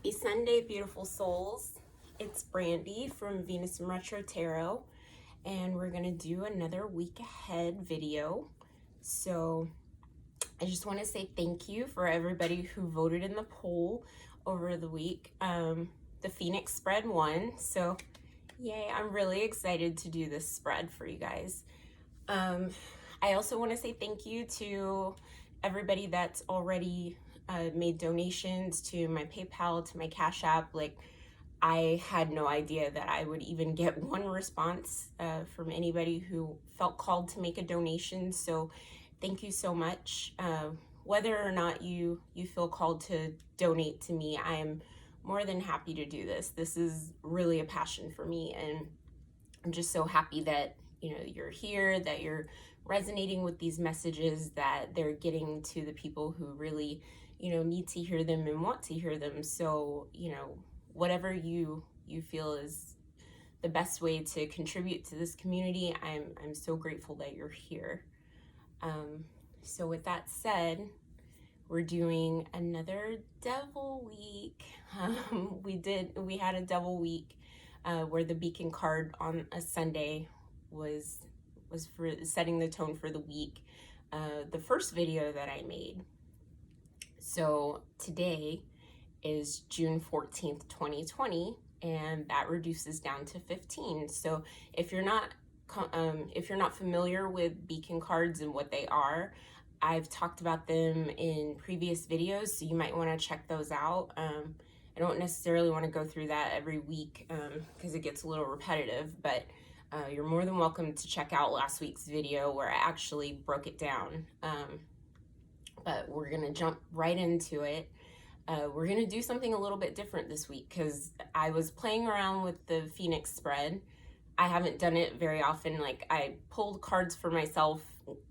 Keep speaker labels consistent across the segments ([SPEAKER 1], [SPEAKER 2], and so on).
[SPEAKER 1] Happy Sunday, beautiful souls. It's Brandy from Venus and Retro Tarot, and we're going to do another week ahead video. So I just want to say thank you for everybody who voted in the poll over the week. The Phoenix spread won, so yay, I'm really excited to do this spread for you guys. I also want to say thank you to everybody that's already made donations to my PayPal, to my Cash App. Like, I had no idea that I would even get one response from anybody who felt called to make a donation. So thank you so much. Whether or not you feel called to donate to me, I am more than happy to do this. This is really a passion for me, and I'm just so happy that you're here, that you're resonating with these messages, that they're getting to the people who really need to hear them and want to hear them. So whatever you feel is the best way to contribute to this community, I'm so grateful that you're here. So with that said, we're doing another devil week. We had a devil week where the beacon card on a Sunday was for setting the tone for the week. The first video that I made. So today is June 14th, 2020, and that reduces down to 15. So if you're not familiar with beacon cards and what they are, I've talked about them in previous videos, so you might want to check those out. I don't necessarily want to go through that every week because it gets a little repetitive, but you're more than welcome to check out last week's video where I actually broke it down. But we're going to jump right into it. We're going to do something a little bit different this week because I was playing around with the Phoenix spread. I haven't done it very often. Like, I pulled cards for myself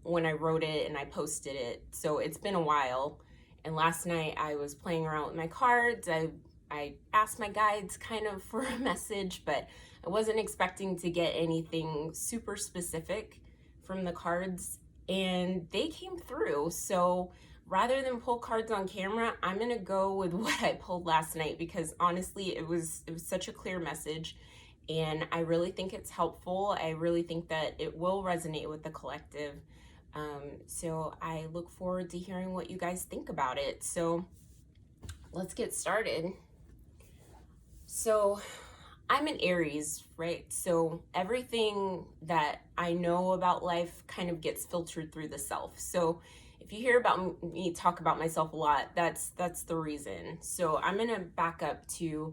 [SPEAKER 1] when I wrote it and I posted it. So it's been a while. And last night I was playing around with my cards. I asked my guides kind of for a message, but I wasn't expecting to get anything super specific from the cards, and they came through. So rather than pull cards on camera, I'm gonna go with what I pulled last night because honestly, it was such a clear message, and I really think it's helpful. I really think that it will resonate with the collective. So I look forward to hearing what you guys think about it. So let's get started. So I'm an Aries, right? So everything that I know about life kind of gets filtered through the self. So if you hear about me talk about myself a lot, that's the reason. So I'm gonna back up to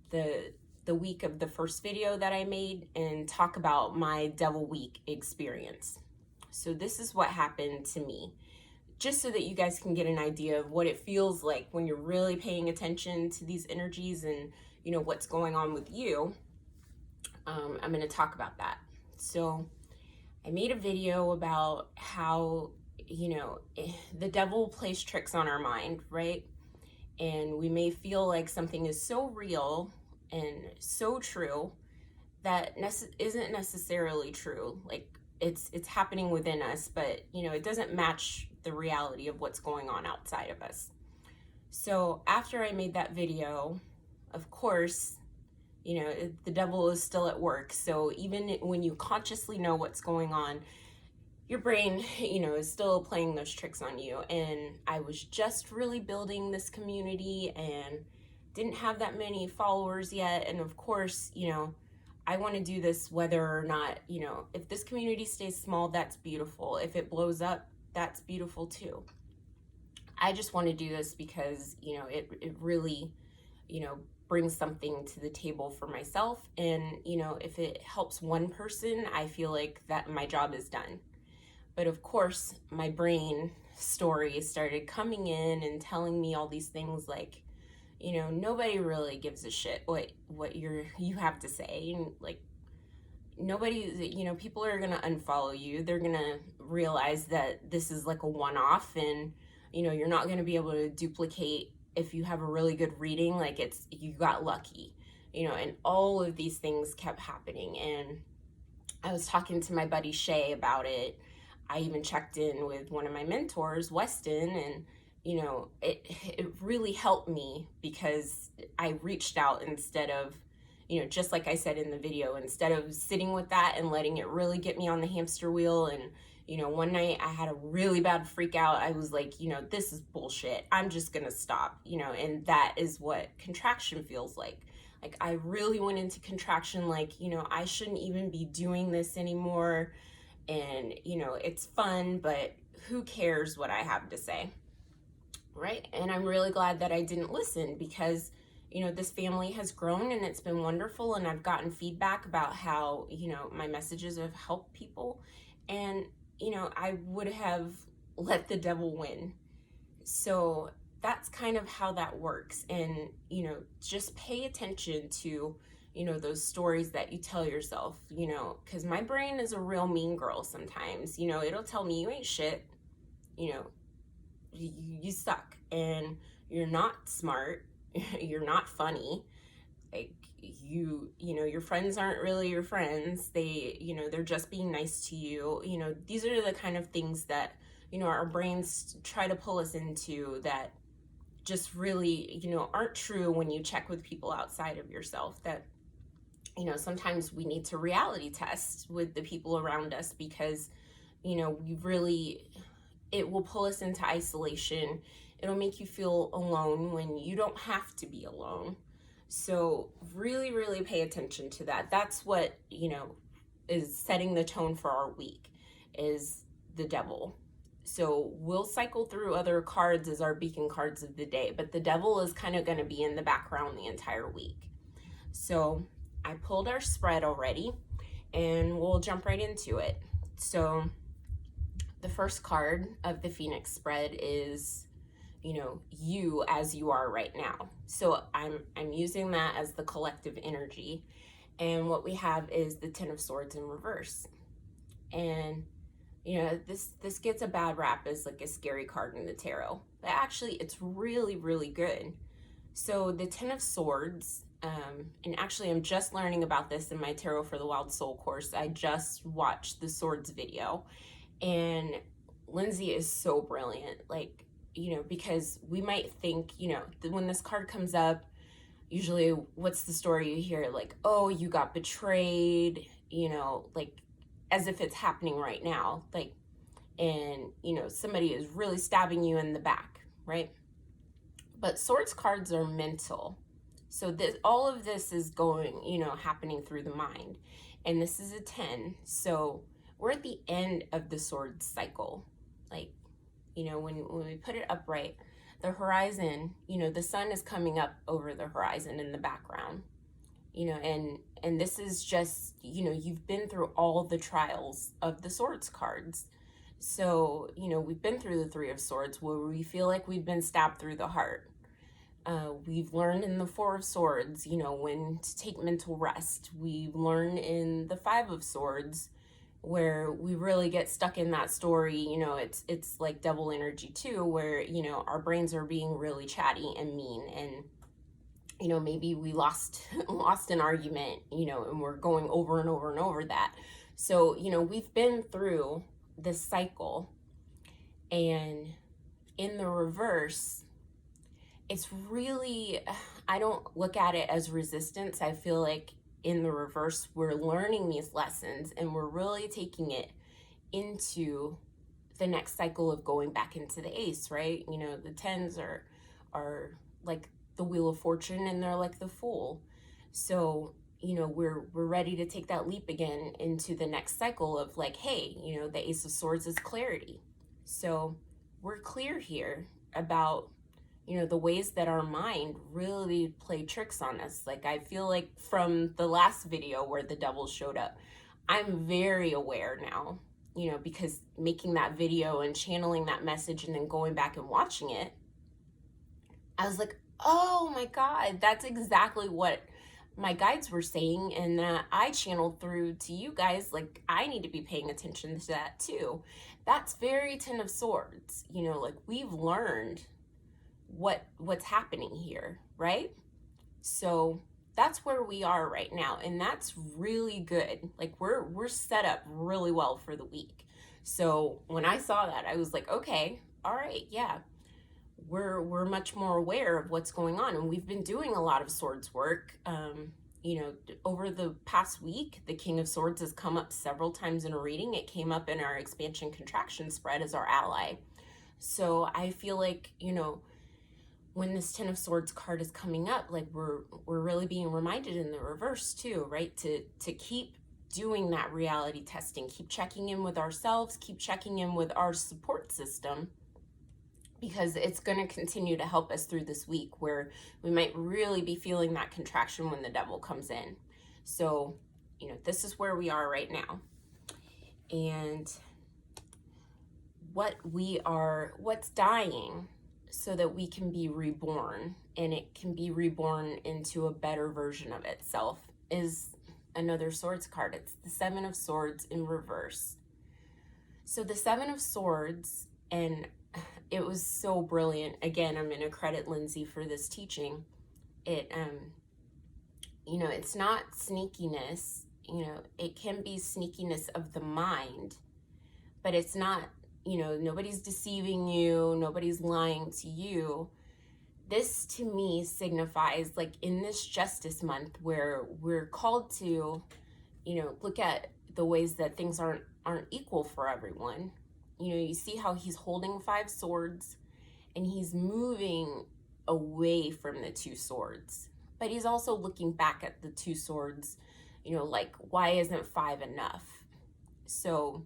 [SPEAKER 1] the week of the first video that I made and talk about my Devil Week experience. So this is what happened to me, just so that you guys can get an idea of what it feels like when you're really paying attention to these energies and what's going on with you. I'm going to talk about that. So I made a video about how the devil plays tricks on our mind, right? And we may feel like something is so real and so true that isn't necessarily true. Like, it's happening within us, but it doesn't match the reality of what's going on outside of us. So after I made that video, of course, the devil is still at work. So even when you consciously know what's going on, your brain, is still playing those tricks on you. And I was just really building this community and didn't have that many followers yet. And of course, I want to do this whether or not, if this community stays small, that's beautiful. If it blows up, that's beautiful too. I just want to do this because, it really, brings something to the table for myself. And, if it helps one person, I feel like that my job is done. But of course, my brain story started coming in and telling me all these things like, nobody really gives a shit what you have to say. And like, nobody, people are going to unfollow you. They're going to realize that this is like a one-off, and, you're not going to be able to duplicate if you have a really good reading, like you got lucky, and all of these things kept happening. And I was talking to my buddy Shay about it. I even checked in with one of my mentors, Weston, and you know, it really helped me because I reached out instead of, you know, just like I said in the video, instead of sitting with that and letting it really get me on the hamster wheel. And, you know, one night I had a really bad freak out. I was like, you know, this is bullshit. I'm just gonna stop, you know, and that is what contraction feels like. Like, I really went into contraction like, you know, I shouldn't even be doing this anymore. And, you know, it's fun, but who cares what I have to say, right? And I'm really glad that I didn't listen because, you know, this family has grown and it's been wonderful. And I've gotten feedback about how, you know, my messages have helped people. And, you know, I would have let the devil win. So that's kind of how that works. And, you know, just pay attention to, you know, those stories that you tell yourself, you know, because my brain is a real mean girl sometimes. You know, it'll tell me you ain't shit, you know, you suck and you're not smart, you're not funny, like you know, your friends aren't really your friends, they, you know, they're just being nice to you. You know, these are the kind of things that, you know, our brains try to pull us into that just really, you know, aren't true when you check with people outside of yourself. That, you know, sometimes we need to reality test with the people around us because, you know, we really, it will pull us into isolation. It'll make you feel alone when you don't have to be alone. So really, really pay attention to that. That's what, you know, is setting the tone for our week, is the devil. So we'll cycle through other cards as our beacon cards of the day, but the devil is kind of going to be in the background the entire week. So I pulled our spread already and we'll jump right into it. So the first card of the Phoenix spread is, you know, you as you are right now. So I'm using that as the collective energy. And what we have is the Ten of Swords in reverse. And, you know, this gets a bad rap as like a scary card in the tarot, but actually it's really, really good. So the Ten of Swords, and actually I'm just learning about this in my Tarot for the Wild Soul course. I just watched the Swords video, and Lindsay is so brilliant. Like, you know, because we might think, you know, when this card comes up, usually what's the story you hear? Like, oh, you got betrayed, you know, like as if it's happening right now. Like, and, you know, somebody is really stabbing you in the back, right? But swords cards are mental. So this, all of this is going, you know, happening through the mind. And this is a 10. So we're at the end of the sword cycle. Like, you know, when we put it upright, the horizon, you know, the sun is coming up over the horizon in the background, you know, and this is just, you know, you've been through all the trials of the swords cards. So, you know, we've been through the Three of Swords where we feel like we've been stabbed through the heart. We've learned in the Four of Swords, you know, when to take mental rest. We've learned in the Five of Swords where we really get stuck in that story. You know, it's like devil energy too, where, you know, our brains are being really chatty and mean, and, you know, maybe we lost an argument, you know, and we're going over and over and over that. So, you know, we've been through this cycle, and in the reverse, it's really, I don't look at it as resistance. I feel like in the reverse, we're learning these lessons and we're really taking it into the next cycle of going back into the ace, right? You know, the 10s are like the Wheel of Fortune, and they're like the Fool. So, you know, we're ready to take that leap again into the next cycle of like, hey, you know, the Ace of Swords is clarity. So we're clear here about, you know, the ways that our mind really play tricks on us. Like, I feel like from the last video where the devil showed up, I'm very aware now, you know, because making that video and channeling that message and then going back and watching it, I was like, oh my God, that's exactly what my guides were saying, and that I channeled through to you guys. Like, I need to be paying attention to that too. That's very Ten of Swords, you know, like we've learned what's happening here, right? So that's where we are right now, and that's really good. Like, we're set up really well for the week. So when I saw that, I was like, okay, all right, yeah. we're much more aware of what's going on. And we've been doing a lot of swords work. You know, over the past week, the King of Swords has come up several times in a reading. It came up in our expansion contraction spread as our ally. So I feel like, you know, when this Ten of Swords card is coming up, like we're really being reminded in the reverse too, right? To keep doing that reality testing, keep checking in with ourselves, keep checking in with our support system, because it's going to continue to help us through this week where we might really be feeling that contraction when the devil comes in. So, you know, this is where we are right now. And what's dying so that we can be reborn, and it can be reborn into a better version of itself, is another swords card. It's the Seven of Swords in reverse. So the Seven of Swords, and it was so brilliant. Again, I'm going to credit Lindsay for this teaching. It, you know, it's not sneakiness. You know, it can be sneakiness of the mind, but it's not, you know, nobody's deceiving you. Nobody's lying to you. This to me signifies, like, in this Justice Month where we're called to, you know, look at the ways that things aren't equal for everyone. You know, you see how he's holding 5 swords and he's moving away from the 2 swords, but he's also looking back at the 2 swords, you know, like, why isn't 5 enough? So,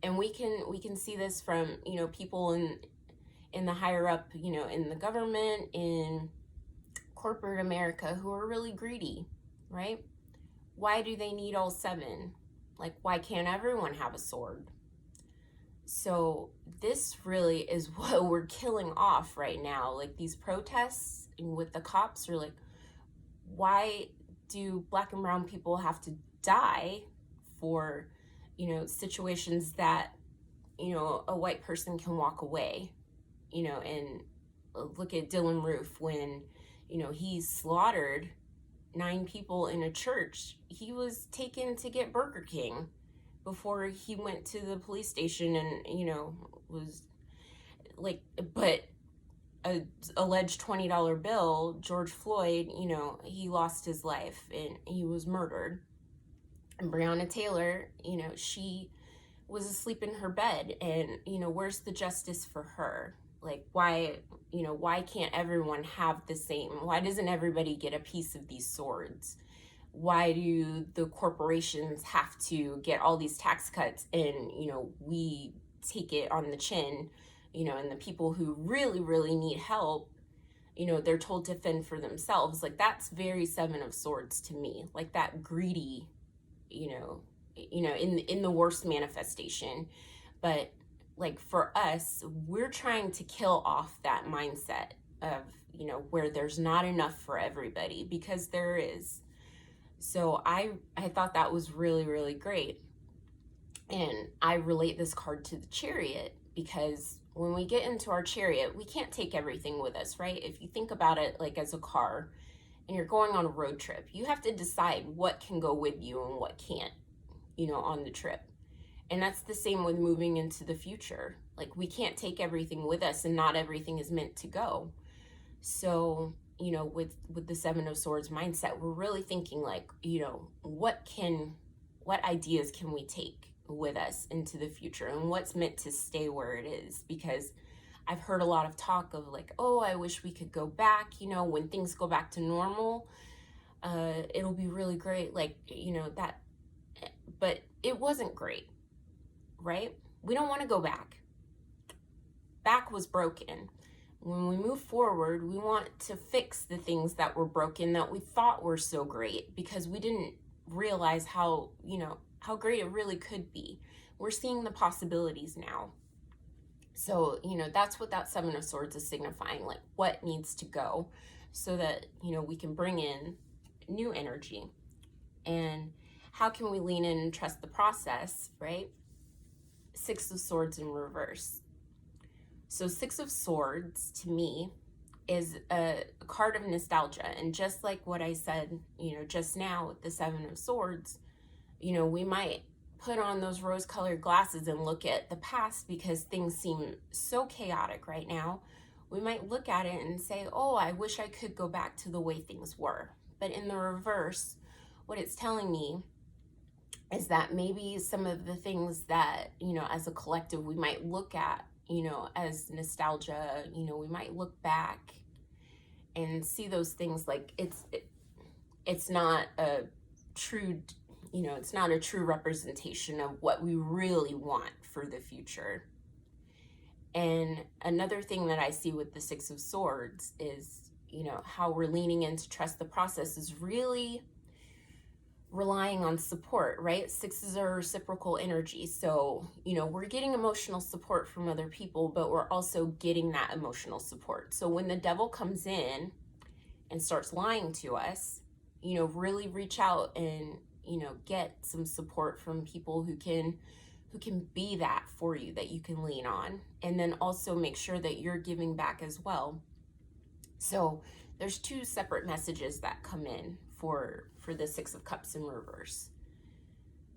[SPEAKER 1] and we can see this from, you know, people in the higher up, you know, in the government, in corporate America, who are really greedy, right? Why do they need all 7? Like, why can't everyone have a sword? So this really is what we're killing off right now. Like, these protests with the cops are like, why do Black and brown people have to die for, you know, situations that, you know, a white person can walk away? You know, and look at Dylan Roof when, you know, he slaughtered 9 people in a church. He was taken to get Burger King before he went to the police station, and, you know, was like, but a alleged $20 bill, George Floyd, you know, he lost his life and he was murdered. And Breonna Taylor, you know, she was asleep in her bed, and, you know, where's the justice for her? Like, why, you know, why can't everyone have the same? Why doesn't everybody get a piece of these swords? Why do the corporations have to get all these tax cuts, and, you know, we take it on the chin, you know, and the people who really, really need help, you know, they're told to fend for themselves? Like, that's very Seven of Swords to me, like that greedy, you know, in the worst manifestation. But, like, for us, we're trying to kill off that mindset of, you know, where there's not enough for everybody, because there is. So I thought that was really, really great. And I relate this card to the Chariot, because when we get into our chariot, we can't take everything with us, right? If you think about it like as a car and you're going on a road trip, you have to decide what can go with you and what can't, you know, on the trip. And that's the same with moving into the future. Like, we can't take everything with us, and not everything is meant to go. So, you know, with the Seven of Swords mindset, we're really thinking, like, you know, what ideas can we take with us into the future, and what's meant to stay where it is? Because I've heard a lot of talk of, like, oh, I wish we could go back, you know, when things go back to normal, it'll be really great, like, you know, that, but it wasn't great, right? We don't want to go back. Back was broken. When we move forward, we want to fix the things that were broken, that we thought were so great, because we didn't realize how, you know, how great it really could be. We're seeing the possibilities now. So, you know, that's what that Seven of Swords is signifying, like, what needs to go so that, you know, we can bring in new energy. And how can we lean in and trust the process, right? Six of Swords in reverse. So Six of Swords, to me, is a card of nostalgia. And just like what I said, you know, just now with the Seven of Swords, you know, we might put on those rose-colored glasses and look at the past because things seem so chaotic right now, we might look at it and say, oh, I wish I could go back to the way things were. But in the reverse, what it's telling me is that maybe some of the things that, you know, as a collective, we might look at, you know, as nostalgia, you know, we might look back and see those things like it's not a true, you know, it's not a true representation of what we really want for the future. And another thing that I see with the Six of Swords is, you know, how we're leaning in to trust the process is really relying on support, right? Sixes are reciprocal energy. So, you know, we're getting emotional support from other people, but we're also getting that emotional support. So when the devil comes in and starts lying to us, you know, really reach out and, you know, get some support from people who can be that for you, that you can lean on. And then also make sure that you're giving back as well. So there's two separate messages that come in for the Six of Cups in reverse.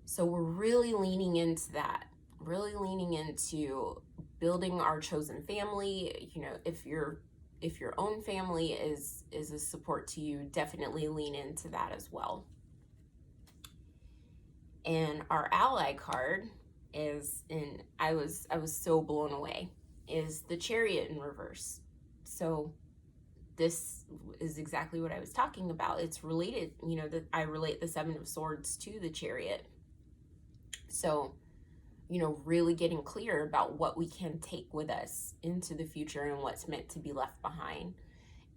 [SPEAKER 1] So we're really leaning into that, really leaning into building our chosen family. You know, if your own family is a support to you, definitely lean into that as well. And our ally card is, and I was so blown away, is the Chariot in reverse. So this is exactly what I was talking about. It's related, you know, that I relate the Seven of Swords to the Chariot. So, you know, really getting clear about what we can take with us into the future and what's meant to be left behind.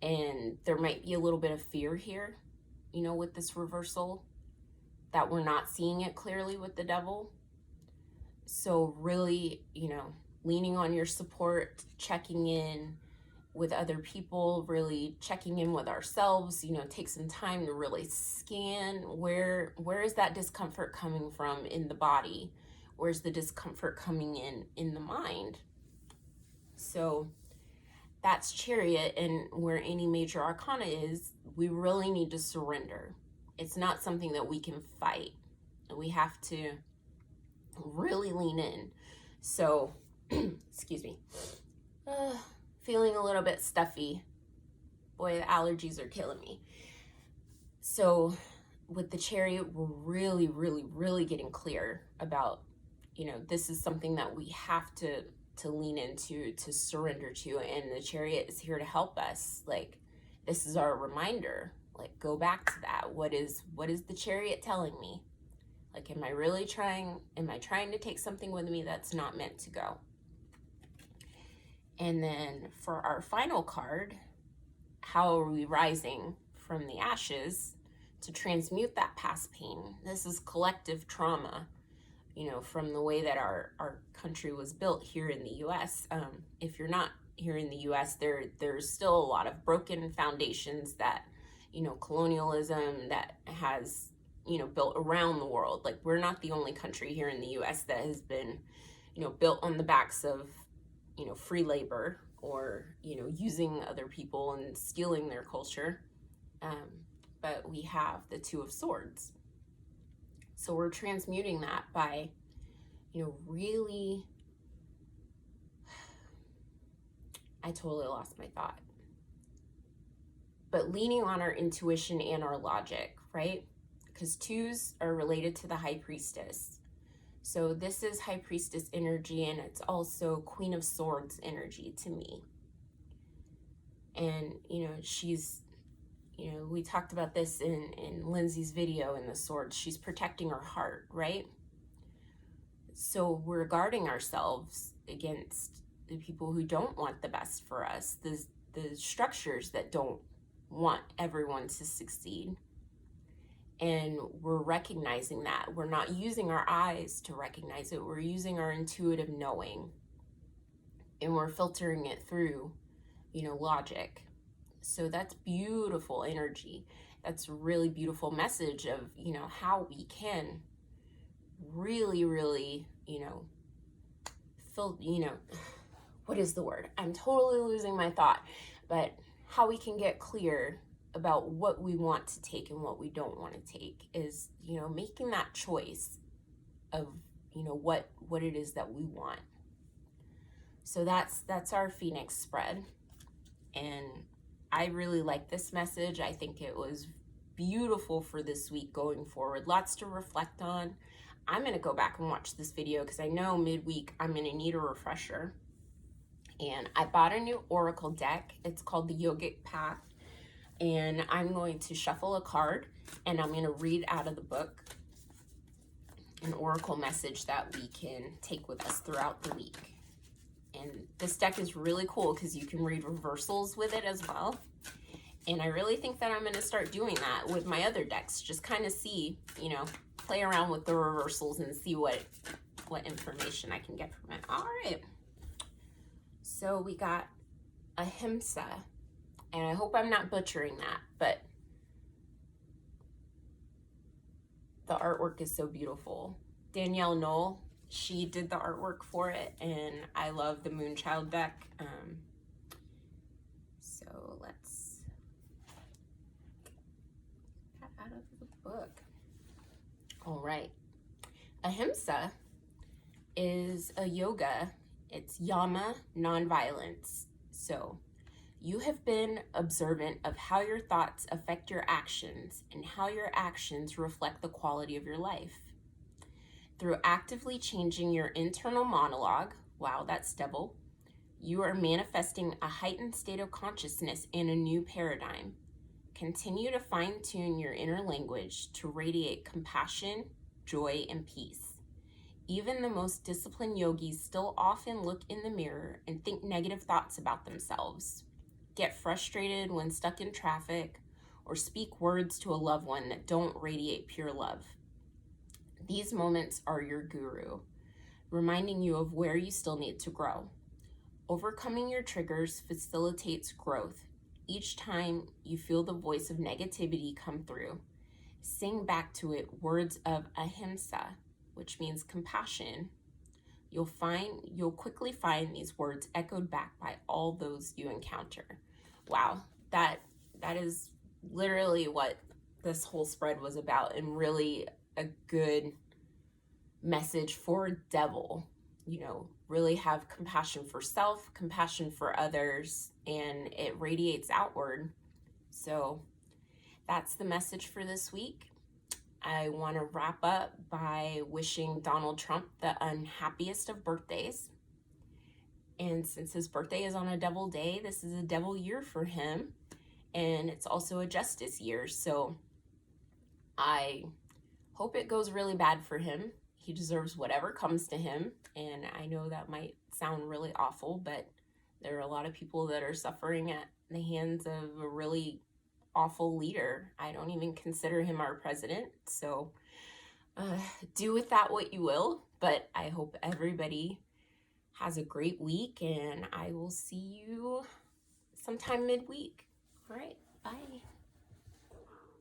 [SPEAKER 1] And there might be a little bit of fear here, you know, with this reversal, that we're not seeing it clearly with the devil. So really, you know, leaning on your support, checking in with other people, really checking in with ourselves, you know, take some time to really scan where is that discomfort coming from in the body? Where's the discomfort coming in the mind? So that's Chariot, and where any major arcana is, we really need to surrender. It's not something that we can fight. We have to really lean in. So, excuse me. Feeling a little bit stuffy. Boy, the allergies are killing me. So with the Chariot, we're really, really, really getting clear about, you know, this is something that we have to lean into, to surrender to. And the Chariot is here to help us. Like, this is our reminder. Like, go back to that. What is the Chariot telling me? Like, am I trying to take something with me that's not meant to go? And then for our final card, how are we rising from the ashes to transmute that past pain? This is collective trauma, you know, from the way that our country was built here in the U.S. If you're not here in the U.S., there's still a lot of broken foundations that, you know, colonialism that has, you know, built around the world. Like, we're not the only country here in the U.S. that has been, you know, built on the backs of, you know, free labor, or, you know, using other people and stealing their culture. But we have the Two of Swords. So we're transmuting that by, you know, really, I totally lost my thought. But leaning on our intuition and our logic, right? Because twos are related to the High Priestess. So this is High Priestess energy, and it's also Queen of Swords energy to me. And, you know, she's, you know, we talked about this in Lindsay's video in the Swords. She's protecting her heart, right? So we're guarding ourselves against the people who don't want the best for us, the structures that don't want everyone to succeed. And we're recognizing that. We're not using our eyes to recognize it. We're using our intuitive knowing. And we're filtering it through, you know, logic. So that's beautiful energy. That's a really beautiful message of, you know, how we can really, really, you know, what is the word? I'm totally losing my thought. But how we can get clear about what we want to take and what we don't want to take is, you know, making that choice of, you know, what it is that we want. So that's our Phoenix spread. and I really like this message. I think it was beautiful for this week going forward. Lots to reflect on. I'm going to go back and watch this video because I know midweek I'm going to need a refresher. And I bought a new Oracle deck. It's called the Yogic Path. And I'm going to shuffle a card and I'm going to read out of the book an Oracle message that we can take with us throughout the week. And this deck is really cool because you can read reversals with it as well. And I really think that I'm going to start doing that with my other decks. Just kind of see, you know, play around with the reversals and see what information I can get from it. All right. So we got Ahimsa. And I hope I'm not butchering that, but the artwork is so beautiful. Danielle Knoll, she did the artwork for it, and I love the Moonchild deck. So let's get that out of the book. All right. Ahimsa is a yoga. It's Yama nonviolence. So you have been observant of how your thoughts affect your actions and how your actions reflect the quality of your life. Through actively changing your internal monologue, wow, that's double, you are manifesting a heightened state of consciousness in a new paradigm. Continue to fine-tune your inner language to radiate compassion, joy, and peace. Even the most disciplined yogis still often look in the mirror and think negative thoughts about themselves, get frustrated when stuck in traffic, or speak words to a loved one that don't radiate pure love. These moments are your guru, reminding you of where you still need to grow. Overcoming your triggers facilitates growth. Each time you feel the voice of negativity come through, sing back to it words of ahimsa, which means compassion. You'll quickly find these words echoed back by all those you encounter. Wow, that is literally what this whole spread was about, and really a good message for Devil. You know, really have compassion for self, compassion for others, and it radiates outward. So that's the message for this week. I want to wrap up by wishing Donald Trump the unhappiest of birthdays. And since his birthday is on a devil day, this is a devil year for him. And it's also a justice year. So I hope it goes really bad for him. He deserves whatever comes to him. And I know that might sound really awful, but there are a lot of people that are suffering at the hands of a really awful leader. I don't even consider him our president. So do with that what you will. But I hope everybody has a great week, and I will see you sometime midweek. All right, bye.